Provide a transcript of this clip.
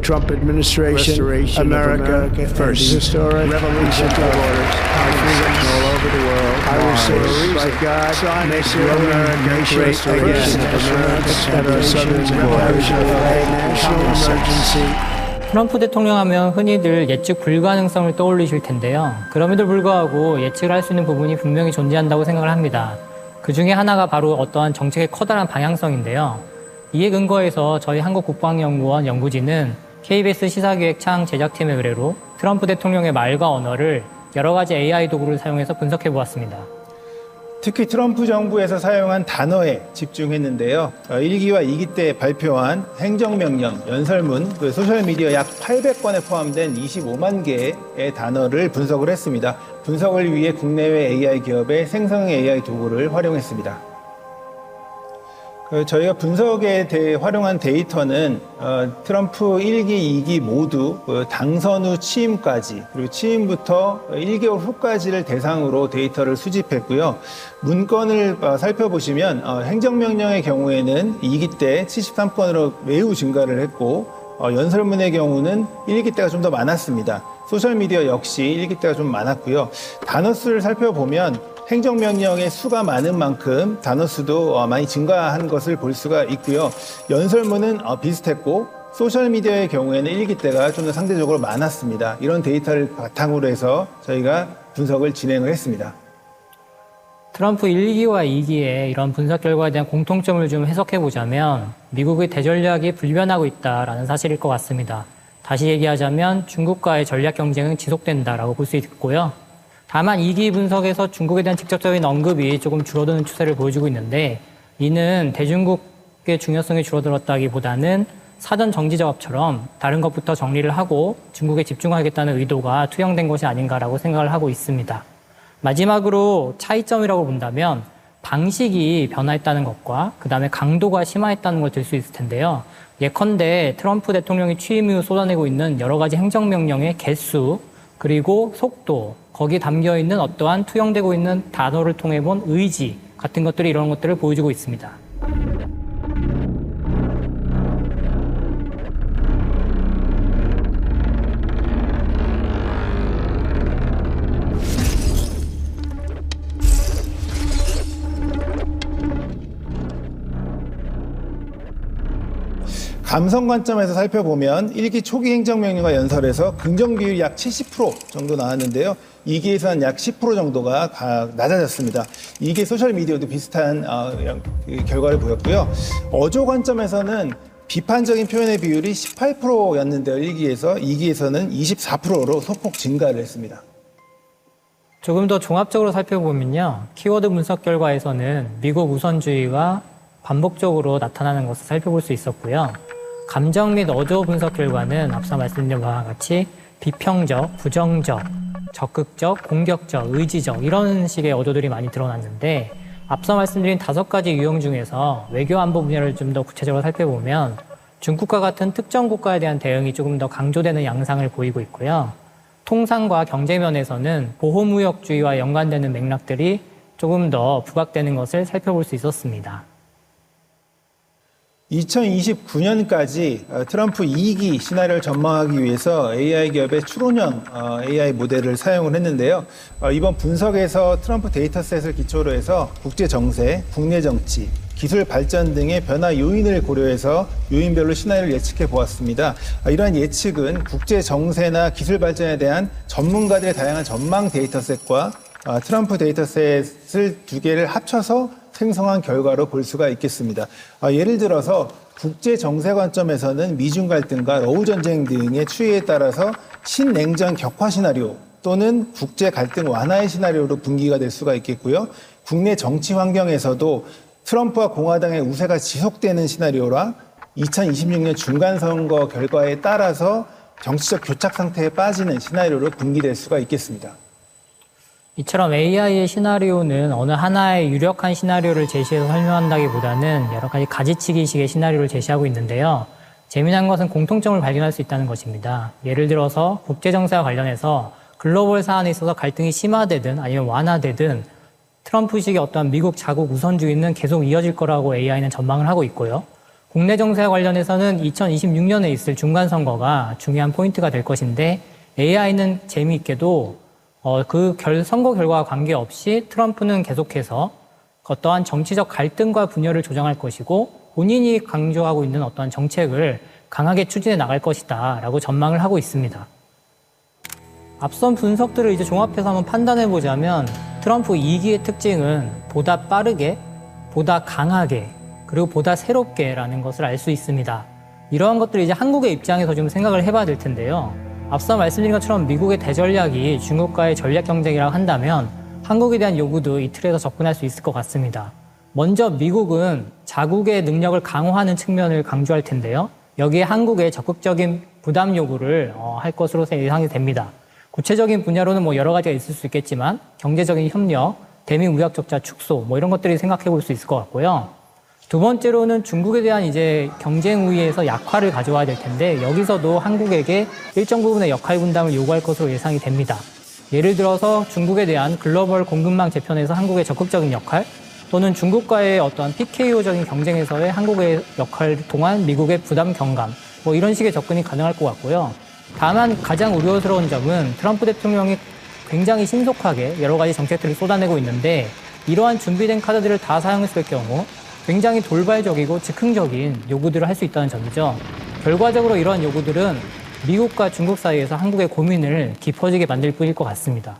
Trump administration, America first. Historic revolution of orders, all over the world. I will say, by God, make America great again. That our southern revolution of national emergency. 트럼프 대통령 하면 흔히들 예측 불가능성을 떠올리실 텐데요. 그럼에도 불구하고 예측을 할 수 있는 부분이 분명히 존재한다고 생각을 합니다. 그 중에 하나가 바로 어떠한 정책의 커다란 방향성인데요. 이에 근거해서 저희 한국국방연구원 연구진은 KBS 시사기획 창 제작팀의 의뢰로 트럼프 대통령의 말과 언어를 여러 가지 AI 도구를 사용해서 분석해 보았습니다. 특히 트럼프 정부에서 사용한 단어에 집중했는데요. 1기와 2기 때 발표한 행정명령, 연설문, 소셜미디어 약 800건에 포함된 25만 개의 단어를 분석을 했습니다. 분석을 위해 국내외 AI 기업의 생성 AI 도구를 활용했습니다. 저희가 분석에 대해 활용한 데이터는 트럼프 1기, 2기 모두 당선 후 취임까지 그리고 취임부터 1개월 후까지를 대상으로 데이터를 수집했고요. 문건을 살펴보시면 행정명령의 경우에는 2기 때 73건으로 매우 증가를 했고 연설문의 경우는 1기 때가 좀 더 많았습니다. 소셜미디어 역시 1기 때가 좀 많았고요. 단어 수를 살펴보면 행정명령의 수가 많은 만큼 단어 수도 많이 증가한 것을 볼 수가 있고요. 연설문은 비슷했고 소셜미디어의 경우에는 1기 때가 좀 더 상대적으로 많았습니다. 이런 데이터를 바탕으로 해서 저희가 분석을 진행을 했습니다. 트럼프 1기와 2기의 이런 분석 결과에 대한 공통점을 좀 해석해 보자면 미국의 대전략이 불변하고 있다라는 사실일 것 같습니다. 다시 얘기하자면 중국과의 전략 경쟁은 지속된다라고 볼 수 있고요. 다만 2기 분석에서 중국에 대한 직접적인 언급이 조금 줄어드는 추세를 보여주고 있는데 이는 대중국의 중요성이 줄어들었다기보다는 사전 정지 작업처럼 다른 것부터 정리를 하고 중국에 집중하겠다는 의도가 투영된 것이 아닌가라고 생각을 하고 있습니다. 마지막으로 차이점이라고 본다면 방식이 변화했다는 것과 그 다음에 강도가 심화했다는 걸 들 수 있을 텐데요. 예컨대 트럼프 대통령이 취임 이후 쏟아내고 있는 여러 가지 행정명령의 개수 그리고 속도 거기에 담겨있는 어떠한 투영되고 있는 단어를 통해 본 의지 같은 것들이 이런 것들을 보여주고 있습니다. 감성 관점에서 살펴보면 1기 초기 행정명령과 연설에서 긍정 비율이 약 70% 정도 나왔는데요. 2기에서는 약 10% 정도가 낮아졌습니다. 2기 소셜미디어도 비슷한 결과를 보였고요. 어조 관점에서는 비판적인 표현의 비율이 18%였는데요. 1기에서 2기에서는 24%로 소폭 증가를 했습니다. 조금 더 종합적으로 살펴보면요. 키워드 분석 결과에서는 미국 우선주의가 반복적으로 나타나는 것을 살펴볼 수 있었고요. 감정 및 어조 분석 결과는 앞서 말씀드린 바와 같이 비평적, 부정적, 적극적, 공격적, 의지적 이런 식의 어조들이 많이 드러났는데 앞서 말씀드린 5가지 유형 중에서 외교 안보 분야를 좀 더 구체적으로 살펴보면 중국과 같은 특정 국가에 대한 대응이 조금 더 강조되는 양상을 보이고 있고요. 통상과 경제 면에서는 보호무역주의와 연관되는 맥락들이 조금 더 부각되는 것을 살펴볼 수 있었습니다. 2029년까지 트럼프 2기 시나리오를 전망하기 위해서 AI 기업의 추론형 AI 모델을 사용을 했는데요. 이번 분석에서 트럼프 데이터셋을 기초로 해서 국제 정세, 국내 정치, 기술 발전 등의 변화 요인을 고려해서 요인별로 시나리오를 예측해 보았습니다. 이러한 예측은 국제 정세나 기술 발전에 대한 전문가들의 다양한 전망 데이터셋과 트럼프 데이터셋을 두 개를 합쳐서 생성한 결과로 볼 수가 있겠습니다. 예를 들어서 국제 정세 관점에서는 미중 갈등과 러우 전쟁 등의 추이에 따라서 신냉전 격화 시나리오 또는 국제 갈등 완화의 시나리오로 분기가 될 수가 있겠고요. 국내 정치 환경에서도 트럼프와 공화당의 우세가 지속되는 시나리오라 2026년 중간선거 결과에 따라서 정치적 교착 상태에 빠지는 시나리오로 분기될 수가 있겠습니다. 이처럼 AI의 시나리오는 어느 하나의 유력한 시나리오를 제시해서 설명한다기보다는 여러 가지 가지치기식의 시나리오를 제시하고 있는데요. 재미난 것은 공통점을 발견할 수 있다는 것입니다. 예를 들어서 국제정세와 관련해서 글로벌 사안에 있어서 갈등이 심화되든 아니면 완화되든 트럼프식의 어떠한 미국 자국 우선주의는 계속 이어질 거라고 AI는 전망을 하고 있고요. 국내 정세와 관련해서는 2026년에 있을 중간선거가 중요한 포인트가 될 것인데 AI는 재미있게도 선거 결과와 관계없이 트럼프는 계속해서 어떠한 정치적 갈등과 분열을 조장할 것이고 본인이 강조하고 있는 어떠한 정책을 강하게 추진해 나갈 것이다 라고 전망을 하고 있습니다. 앞선 분석들을 이제 종합해서 한번 판단해 보자면 트럼프 2기의 특징은 보다 빠르게, 보다 강하게, 그리고 보다 새롭게라는 것을 알 수 있습니다. 이러한 것들을 이제 한국의 입장에서 좀 생각을 해봐야 될 텐데요. 앞서 말씀드린 것처럼 미국의 대전략이 중국과의 전략 경쟁이라고 한다면 한국에 대한 요구도 이 틀에서 접근할 수 있을 것 같습니다. 먼저 미국은 자국의 능력을 강화하는 측면을 강조할 텐데요. 여기에 한국의 적극적인 부담 요구를 할 것으로 예상이 됩니다. 구체적인 분야로는 여러 가지가 있을 수 있겠지만 경제적인 협력, 대미 무역 적자 축소 이런 것들이 생각해 볼 수 있을 것 같고요. 두 번째로는 중국에 대한 이제 경쟁 우위에서 약화를 가져와야 될 텐데 여기서도 한국에게 일정 부분의 역할 분담을 요구할 것으로 예상이 됩니다. 예를 들어서 중국에 대한 글로벌 공급망 재편에서 한국의 적극적인 역할 또는 중국과의 어떠한 PKO적인 경쟁에서의 한국의 역할을 통한 미국의 부담 경감 이런 식의 접근이 가능할 것 같고요. 다만 가장 우려스러운 점은 트럼프 대통령이 굉장히 신속하게 여러 가지 정책들을 쏟아내고 있는데 이러한 준비된 카드들을 다 사용했을 경우 굉장히 돌발적이고 즉흥적인 요구들을 할 수 있다는 점이죠. 결과적으로 이러한 요구들은 미국과 중국 사이에서 한국의 고민을 깊어지게 만들 뿐일 것 같습니다.